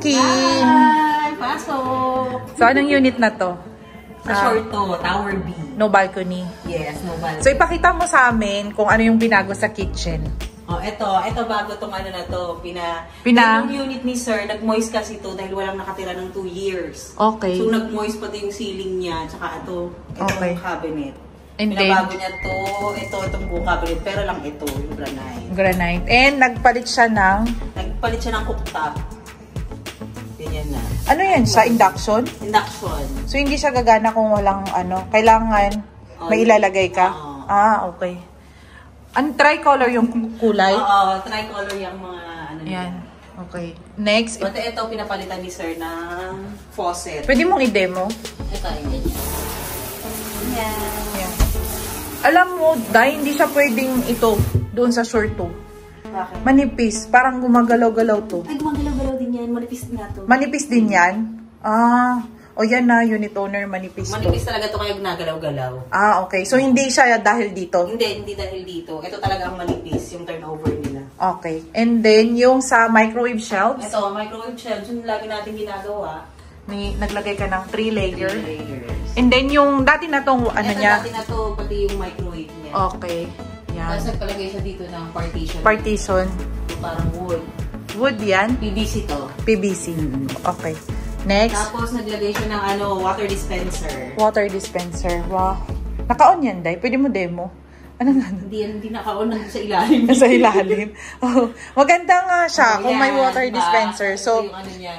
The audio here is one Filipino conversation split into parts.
Kim! Hi! Pasok! So, anong unit na to? Sa short to, Tower B. No balcony. Yes, no balcony. So, ipakita mo sa amin kung ano yung binago sa kitchen. Oh, ito bago tong ano na to, yung unit ni sir, nag-moist kasi to dahil walang nakatira ng 2 years. Okay. So, nag-moist pati yung ceiling niya, tsaka itong cabinet. And pinabago niya to, itong buong cabinet, pero lang ito, yung granite. Granite. And nagpalit siya ng cooktop. Ganyan na. Ano yan? Sa induction? Induction. So, hindi siya gagana kung walang kailangan may ilalagay ka? Okay. Ang tricolor yung kulay? Oo, tricolor yung mga Yan. Okay. Next. But ito, pinapalitan ni sir ng faucet. Pwede mong i-demo? Ito, yung ganyan. Yan. Alam mo, dahil hindi siya pwedeng ito doon sa short to. Bakit? Manipis. Parang gumagalaw-galaw to. Ay, gumagalaw-galaw din yan. Manipis na to. Manipis din yan? O yan na, unit owner, manipis to. Manipis talaga to kaya ginagalaw-galaw. Okay. So, hindi siya dahil dito? Hindi dahil dito. Ito talaga ang manipis, yung turnover nila. Okay. And then, yung sa microwave shelves? Ito, microwave shelves, yung lagi natin ginagawa. Naglagay ka ng 3 layer. 3 layers. And then, yung dati na tong niya? Dati na to, pati yung microwave niya. Okay. Yan. Tapos nagpalagay siya dito ng partition. Partition. Parang wood. Wood yan? PVC to. PVC. Okay. Next. Tapos naglagay siya ng water dispenser. Water dispenser. Wow. Naka-on yan, Day. Pwede mo demo. Ano nga? Hindi naka-on sa ilalim. Sa ilalim. Maganda nga siya kung may water dispenser. So,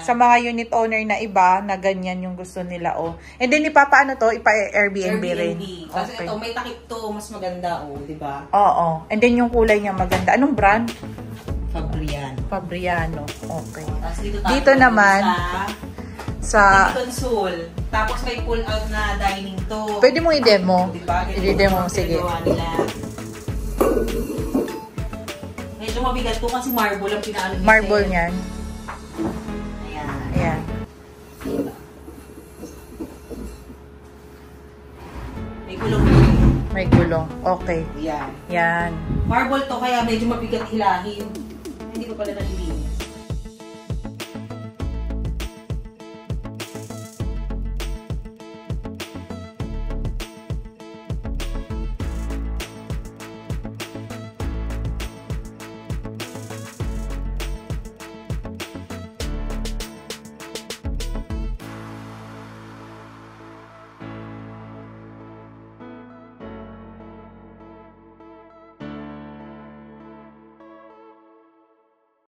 sa mga unit owner na iba, na ganyan yung gusto nila. And then, ipapaano to? Ipa-Airbnb rin. Kasi ito, may takip to. Mas maganda, diba? Oo. And then, yung kulay niya maganda. Anong brand? Fabriano. Okay. Dito naman, sa console. Tapos may pull-out na dining to. Pwede mo i-demo. Diba? I-demo, sige. Medyo mabigat to kasi marble ang pinaano niya. Marble niyan. Ayan. Diba? May gulong. May gulong. Okay. Yan. Yan. Marble to kaya medyo mabigat hilahin. Hindi ko pala nalilinis.